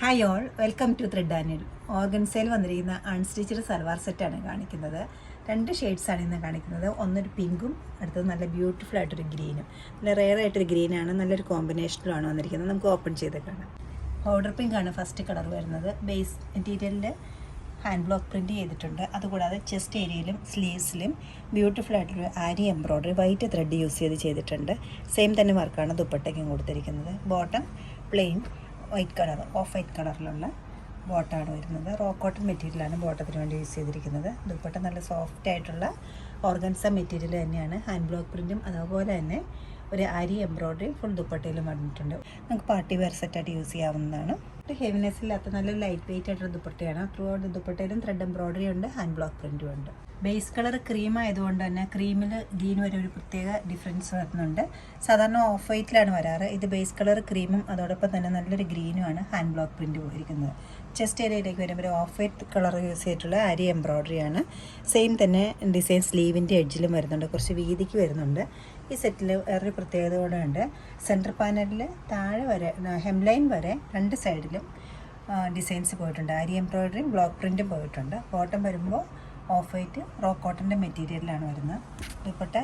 Hi all, welcome to thread Daniel. ഓർഗൻസയിൽ വന്നിരിക്കുന്ന unstitched salwar സെറ്റാണ് കാണിക്കുന്നത്. രണ്ട് ഷെയ്ഡ്സാണ് ഇന്ന് കാണിക്കുന്നത്. ഒന്നൊരു പിങ്കും അടുത്തത് നല്ല ബ്യൂട്ടിഫുൾ ആയിട്ടൊരു ഗ്രീനും. നല്ല റെയർ ആയിട്ടൊരു ഗ്രീനാണ്, നല്ലൊരു കോമ്പിനേഷനിലാണ് വന്നിരിക്കുന്നത്. നമുക്ക് ഓപ്പൺ ചെയ്ത് കാണാം. പൗഡർ പിങ്കാണ് ഫസ്റ്റ് കളർ വരുന്നത്. ബേസ് മെറ്റീരിയലിൽ ഹാൻഡ് ബ്ലോക്ക് പ്രിൻറ്റ് ചെയ്തിട്ടുണ്ട്. അതുകൂടാതെ ചെസ്റ്റ് ഏരിയയിലും സ്ലീവ്സിലും ബ്യൂട്ടിഫുൾ ആയിട്ടൊരു aari embroidery white thread use ചെയ്തിട്ടുണ്ട്. സെയിം തന്നെ വർക്കാണ് ദുപ്പട്ടയ്ക്കും കൊടുത്തിരിക്കുന്നത്. Bottom plain white colour, off white കളറിലുള്ള ബോട്ടാണ് വരുന്നത്. റോ കോട്ടൺ മെറ്റീരിയലാണ് ബോട്ടത്തിന് വേണ്ടി യൂസ് ചെയ്തിരിക്കുന്നത്. ദുപ്പട്ട നല്ല സോഫ്റ്റ് ആയിട്ടുള്ള ഓർഗൻസ മെറ്റീരിയൽ തന്നെയാണ്. ഹാൻഡ് ബ്ലോക്ക് പ്രിൻറ്റും അതുപോലെ തന്നെ ഒരു അരി എംബ്രോയ്ഡറി ഫുൾ ദുപ്പട്ടയിലും വന്നിട്ടുണ്ട്. നമുക്ക് പാർട്ടി വെയർ സെറ്റായിട്ട് യൂസ് ചെയ്യാവുന്നതാണ്. ഒരു ഹെവിനെസ് ഇല്ലാത്ത നല്ലൊരു ലൈറ്റ് വെയിറ്റ് ആയിട്ടുള്ള ദുപ്പട്ടയാണ്. ത്രൂ ഔട്ട് ദുപ്പട്ടയിലും ത്രെഡ് എംബ്രോയ്ഡറി ഉണ്ട്, ഹാൻഡ് ബ്ലോക്ക് പ്രിൻറ്റും ഉണ്ട്. ബേസ് കളർ ക്രീം ആയതുകൊണ്ട് തന്നെ ക്രീമിൽ ഗ്രീൻ വരെ ഒരു പ്രത്യേക ഡിഫറൻസ് വരുന്നുണ്ട്. സാധാരണ ഓഫ് വൈറ്റിലാണ് വരാറ്. ഇത് ബേസ് കളർ ക്രീമും അതോടൊപ്പം തന്നെ നല്ലൊരു ഗ്രീനുമാണ് ഹാൻഡ് ബ്ലോക്ക് പ്രിൻറ്റ് പോയിരിക്കുന്നത്. ചെസ്റ്റ് ഏരിയയിലേക്ക് വരുമ്പോൾ ഒരു ഓഫ് വൈറ്റ് കളർ യൂസ് ചെയ്തിട്ടുള്ള അരി എംബ്രോയ്ഡറിയാണ്. സെയിം തന്നെ ഡിസൈൻ സ്ലീവിൻ്റെ എഡ്ജിലും വരുന്നുണ്ട്, കുറച്ച് വീതിക്ക് വരുന്നുണ്ട്. ഈ സെറ്റിൽ വേറൊരു പ്രത്യേകത കൂടെ ഉണ്ട്. സെൻറ്റർ പാനലിൽ താഴെ വരെ ഹെംലൈൻ വരെ രണ്ട് സൈഡിലും ഡിസൈൻസ് പോയിട്ടുണ്ട്. അരി എംബ്രോയ്ഡറിയും ബ്ലോക്ക് പ്രിൻറ്റും പോയിട്ടുണ്ട്. ബോട്ടം വരുമ്പോൾ ഓഫ് വൈറ്റ് റോ കോട്ടൻ്റെ മെറ്റീരിയലിലാണ് വരുന്നത്. ദുപ്പട്ട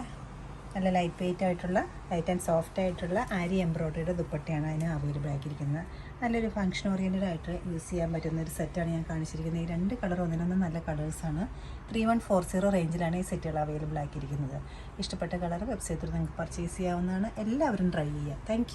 നല്ല ലൈറ്റ് വെയിറ്റ് ആയിട്ടുള്ള ലൈറ്റ് ആൻഡ് സോഫ്റ്റ് ആയിട്ടുള്ള ആരി എംബ്രോയ്ഡറിയുടെ ദുപ്പട്ടയാണ് അതിന് അവൈലബിൾ ആക്കിയിരിക്കുന്നത്. നല്ലൊരു ഫംഗ്ഷൻ ഓറിയൻറ്റഡ് ആയിട്ട് യൂസ് ചെയ്യാൻ പറ്റുന്ന ഒരു സെറ്റാണ് ഞാൻ കാണിച്ചിരിക്കുന്നത്. ഈ രണ്ട് കളർ ഒന്നിനൊന്നും നല്ല കളേഴ്സാണ്. 3140 റേഞ്ചിലാണ് ഈ സെറ്റുകൾ അവൈലബിൾ ആക്കിയിരിക്കുന്നത്. ഇഷ്ടപ്പെട്ട കളർ വെബ്സൈറ്റിൽ നിങ്ങൾക്ക് പർച്ചേസ് ചെയ്യാവുന്നതാണ്. എല്ലാവരും ട്രൈ ചെയ്യുക. താങ്ക്